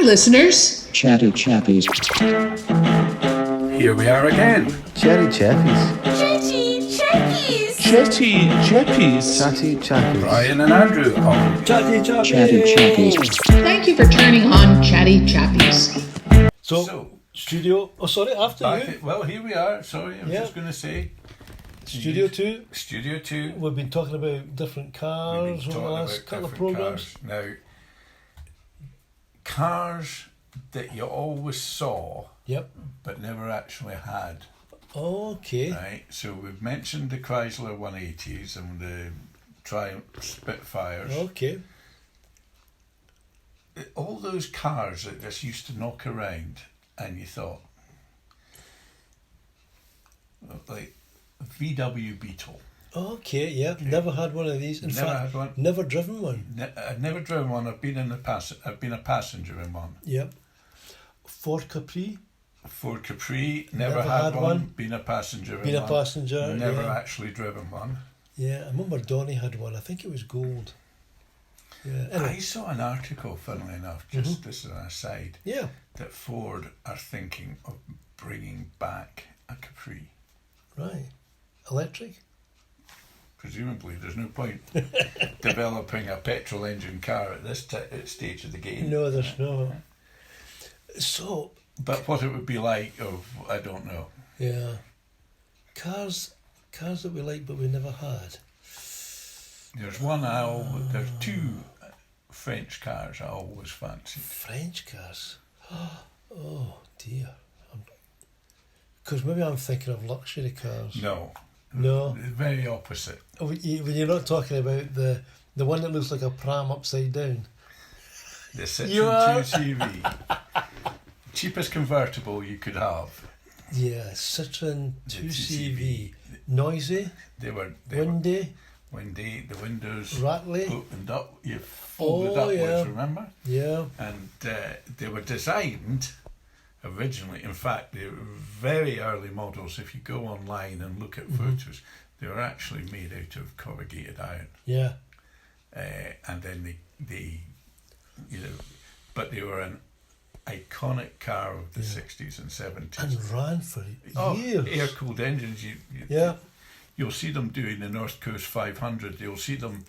listeners. Chatty Chappies. Here we are again. Chatty Chappies. Chatty Chappies. Chatty Chappies. Chatty Chappies. Brian and Andrew on Chatty Chappies. Chatty Chappies. Thank you for turning on Chatty Chappies. So studio. Oh, sorry. After you. Well, here we are. Sorry, I'm just going to say. Studio 2. Studio 2. We've been talking about different cars over the last couple of programs. Cars. Now, cars that you always saw, but never actually had. Okay. Right. So we've mentioned the Chrysler 180s and the Triumph Spitfires. Okay. All those cars that just used to knock around, and you thought, like VW Beetle. Okay, yeah. Okay. Never had one of these. In never fact, had one. Never driven one. I've never driven one. I've been a passenger in one. Yep. Ford Capri. Ford Capri. Never had one. Been a passenger. Been a passenger. Never actually driven one. Yeah, I remember Donnie had one. I think it was gold. Yeah. Anyway. I saw an article, funnily enough, just this as an aside. Yeah. That Ford are thinking of bringing back a Capri. Right. Electric? Presumably, there's no point developing a petrol engine car at this stage of the game. No, there's no. So. But what it would be like, I don't know. Yeah. Cars that we like but we never had. There's there's two French cars I always fancied. French cars? Oh dear. Because maybe I'm thinking of luxury cars. No. Very opposite. Oh, when you're not talking about the one that looks like a pram upside down. The Citroen 2CV. Cheapest convertible you could have. Yeah, Citroen 2CV. Noisy. They were windy. The windows rattly. Opened up. You folded upwards, remember? Yeah. And they were designed originally. In fact, they were very early models. If you go online and look at photos, they were actually made out of corrugated iron. Yeah. And then they but they were an iconic car of the 60s and 70s. And ran for years. Air-cooled engines. You'll see them doing the North Coast 500. You'll see them,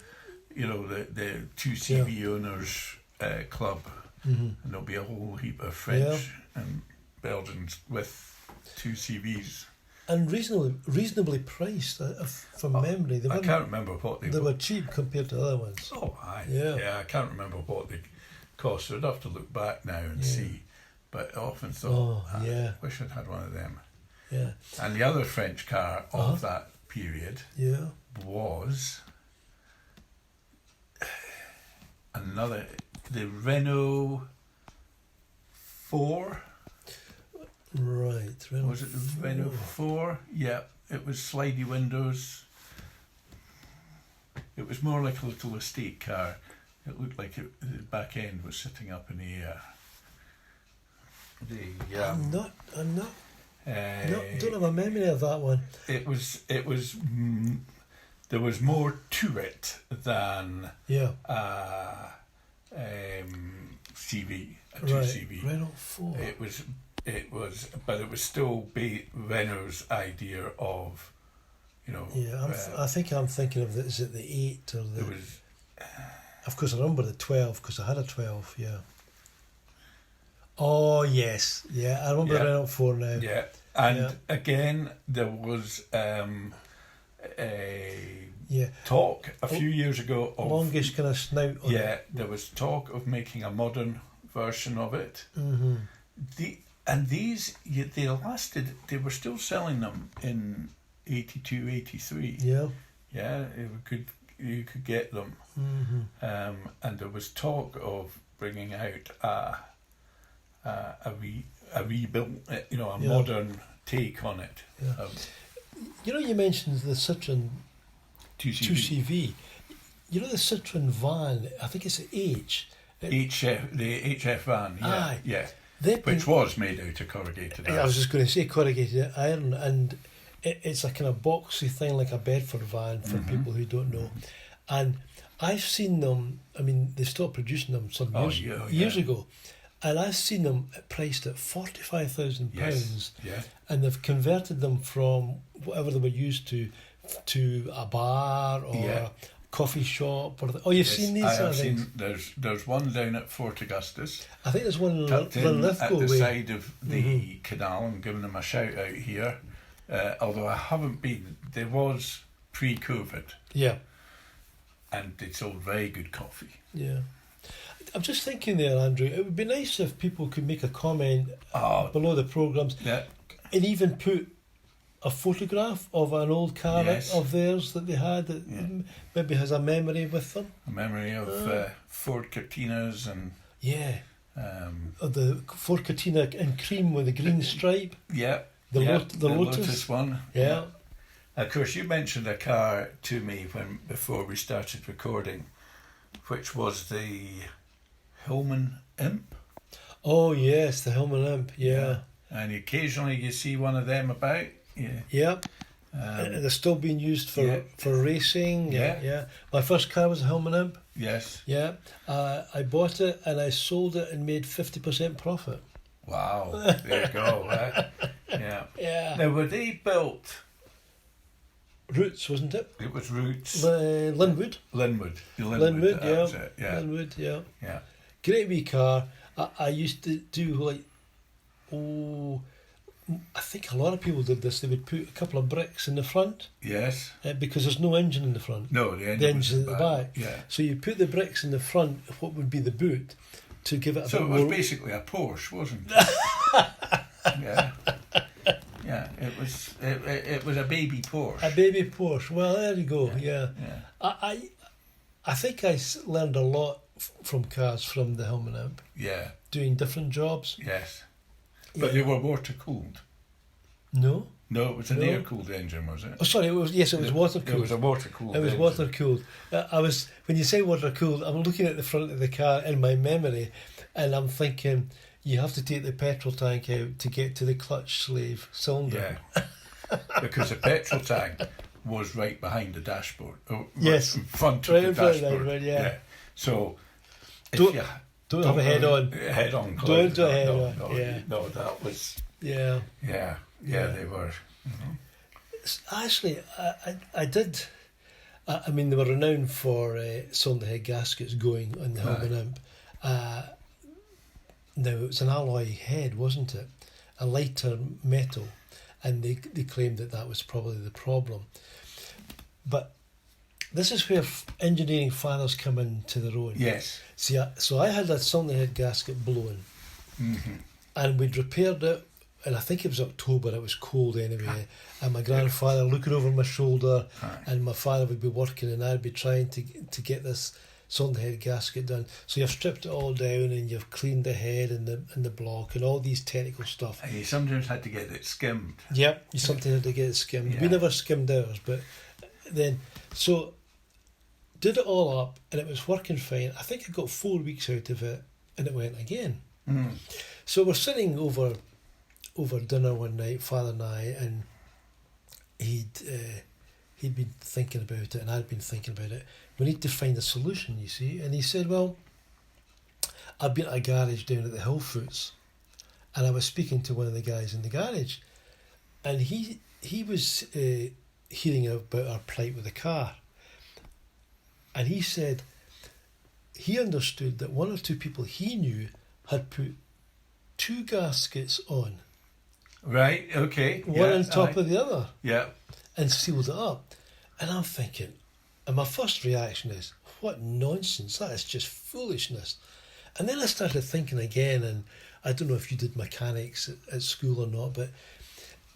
the 2CV owners club. And there'll be a whole heap of French and Belgians with 2CVs. And reasonably priced, from memory. I can't remember what they were cheap compared to other ones. Oh, aye. Yeah, I can't remember what they cost. I'd have to look back now and see. But I often thought, I wish I'd had one of them. Yeah. And the other French car of that period was the Renault 4. Right, Renault. Was it the Renault 4? Yeah, it was slidey windows. It was more like a little estate car. It looked like the back end was sitting up in the air. I'm not. Don't have a memory of that one. It was. There was more to it than CV, a 2CV. Renault 4. It was, but it was still Renault's idea of, I think I'm thinking of is it the 8 or the? It was. Of course, I remember the 12 because I had a 12. Yeah. Oh yes, I remember the Renault 4 now. Yeah, and again there was a talk a few years ago of longish kind of snout. There was talk of making a modern version of it. These they lasted. They were still selling them in 82, 83. Yeah. You could get them. And there was talk of bringing out a rebuilt, a modern take on it. You mentioned the Citroen 2CV. The Citroen van, I think it's the the HF van, which was made out of corrugated iron. I was just going to say corrugated iron, and it's a kind of boxy thing like a Bedford van for people who don't know. And I've seen them, they stopped producing them some years ago. And I've seen them priced at £45,000, Yes. Yeah. and they've converted them from whatever they were used to a bar or Yeah. a coffee shop. Or you've seen these? I sort have of things? seen. There's one down at Fort Augustus, I think there's one in tucked in Linlithgow at the way. side of the canal. I'm giving them a shout out here. Although I haven't been, there was pre-COVID, Yeah, and they sold very good coffee. yeah. I'm just thinking there, Andrew, it would be nice if people could make a comment Oh, below the programmes yeah, and even put a photograph of an old car Yes. of theirs that they had that maybe has a memory with them. a memory of Ford Cortinas and Yeah. um, Of the Ford Cortina in cream with the green stripe. yeah, The yeah, the Lotus. one. Yeah. Of course, you mentioned a car to me before we started recording, which was the Hillman Imp. Oh, yes, the Hillman Imp. Yeah. And occasionally you see one of them about. Yeah. Yeah. And they're still being used yeah. for racing. Yeah. Yeah. My first car was a Hillman Imp. Yes. Yeah. I bought it and I sold it and made 50% profit. Wow. There you go. Yeah. Yeah. Now, were they built? Roots, wasn't it? It was Roots. Linwood. Linwood. Linwood, that was it, yeah. Linwood, yeah. Yeah. Great wee car. I used to do I think a lot of people did this. They would put a couple of bricks in the front Yes. because there's no engine in the front. No, the The engine was engine's at the back. Yeah. So you put the bricks in the front, what would be the boot, to give it a So bit it was more. basically a Porsche, wasn't it? Yeah. Yeah. It was a baby Porsche. A baby Porsche. Well, there you go. Yeah. Yeah. I think I learned a lot from cars from the Hillman Imp, Yeah. doing different jobs. Yes. But Yeah. they were water cooled. No. No, it was an No. air cooled engine, was it? Oh, sorry. It was water It cooled. was a water cooled. It was water cooled. When you say water cooled, I'm looking at the front of the car in my memory, and I'm thinking you have to take the petrol tank out to get to the clutch slave cylinder. Yeah. Because the petrol tank was right behind the dashboard. Yes. In front Right of in the front of the dashboard. dashboard, yeah. So if Don't- you Don't have a head on. Head on. Don't do a head no, on, No, yeah. no, that was. Yeah. Yeah. Yeah. They were. Actually, I did. I mean, they were renowned for cylinder head gaskets going on the Hillman Imp. Now, it was an alloy head, wasn't it? A lighter metal. And they claimed that was probably the problem. But this is where engineering fathers come into their own. Yes. See, so I had that cylinder head gasket blown. Mm-hmm. And we'd repaired it, and I think it was October, it was cold anyway, and my grandfather looking over my shoulder, and my father would be working, and I'd be trying to get this cylinder head gasket done. So you've stripped it all down, and you've cleaned the head and the block, and all these technical stuff. And you sometimes had to get it skimmed. Yep, you sometimes had to get it skimmed. Yeah. We never skimmed ours, but then, so, did it all up, and it was working fine. I think I got 4 weeks out of it, and it went again. Mm. So we're sitting over dinner one night, Father and I, and he'd been thinking about it, and I'd been thinking about it. We need to find a solution, you see. And he said, well, I've been at a garage down at the Hillfoots, and I was speaking to one of the guys in the garage, and he was hearing about our plight with the car, and he said he understood that one or two people he knew had put 2 gaskets on, Right. Okay. one on top of the other, Yeah. and sealed it up. And I'm thinking, and my first reaction is, what nonsense, that is just foolishness. And then I started thinking again, and I don't know if you did mechanics at school or not, but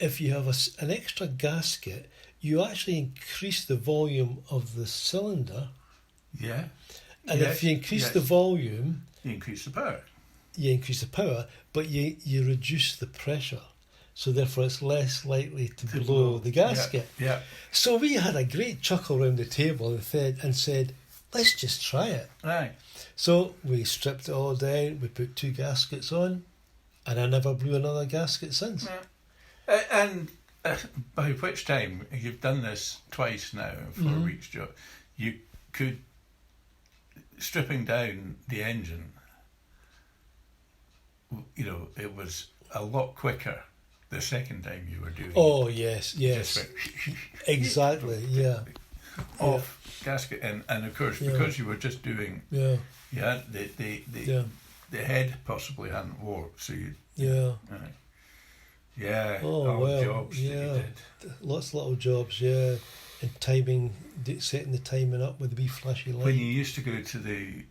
if you have an extra gasket, you actually increase the volume of the cylinder, Yeah. and Yes, if you increase yes. the volume, You increase the power. you increase the power, but you reduce the pressure. So therefore it's less likely to blow the gasket. Yeah. So we had a great chuckle around the table and said, let's just try it. Right. So we stripped it all down, we put 2 gaskets on, and I never blew another gasket since. And by which time you've done this twice now in 4 weeks, Joe, you could, stripping down the engine, you know, it was a lot quicker the second time you were doing Oh, it. yes, Just yes. went Exactly, yeah. off gasket, and of course, because you were just doing, Yeah, yeah, yeah, the head possibly hadn't warped, so you, yeah. yeah, Oh, all well, jobs that you yeah. did. Lots of little jobs, yeah. And timing, setting the timing up with the wee flashy light. When you used to go to the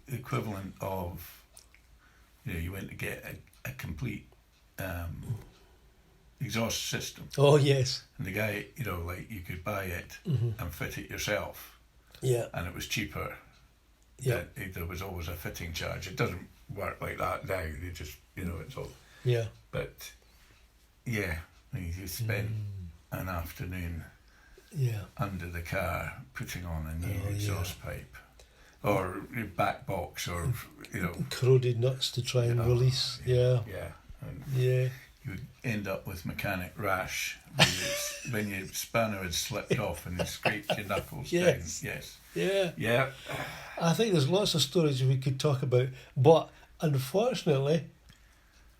equivalent of, you know, you went to get a complete exhaust system, Oh, yes. and the guy, you know, like you could buy it Mm-hmm. and fit it yourself, Yeah, and it was cheaper. yeah, There was always a fitting charge. It doesn't work like that now. They just, you know, it's all. yeah. But yeah, I mean, you spent an afternoon Yeah, under the car putting on a new Oh, yeah. exhaust pipe, or your back box, or you know, corroded nuts to try and Oh, release. Yeah, yeah, and yeah. you would end up with mechanic rash when your spanner had slipped off and you scraped your knuckles Yes. down. Yes, Yeah. yeah, I think there's lots of stories we could talk about, but unfortunately,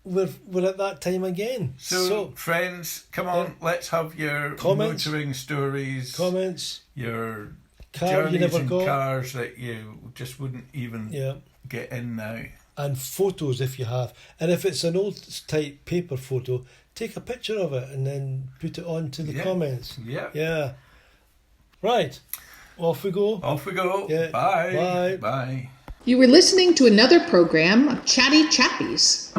we're at that time again. So, friends, come on, let's have your Comments? motoring stories, comments, your car you journeys never in got, cars that you just wouldn't even yeah, get in now. and photos if you have, and if it's an old type paper photo, take a picture of it and then put it onto the Yeah. comments. Yeah. Yeah, right. Off we go. Off we go. Yeah. Bye. Bye. Bye. You were listening to another program of Chatty Chappies.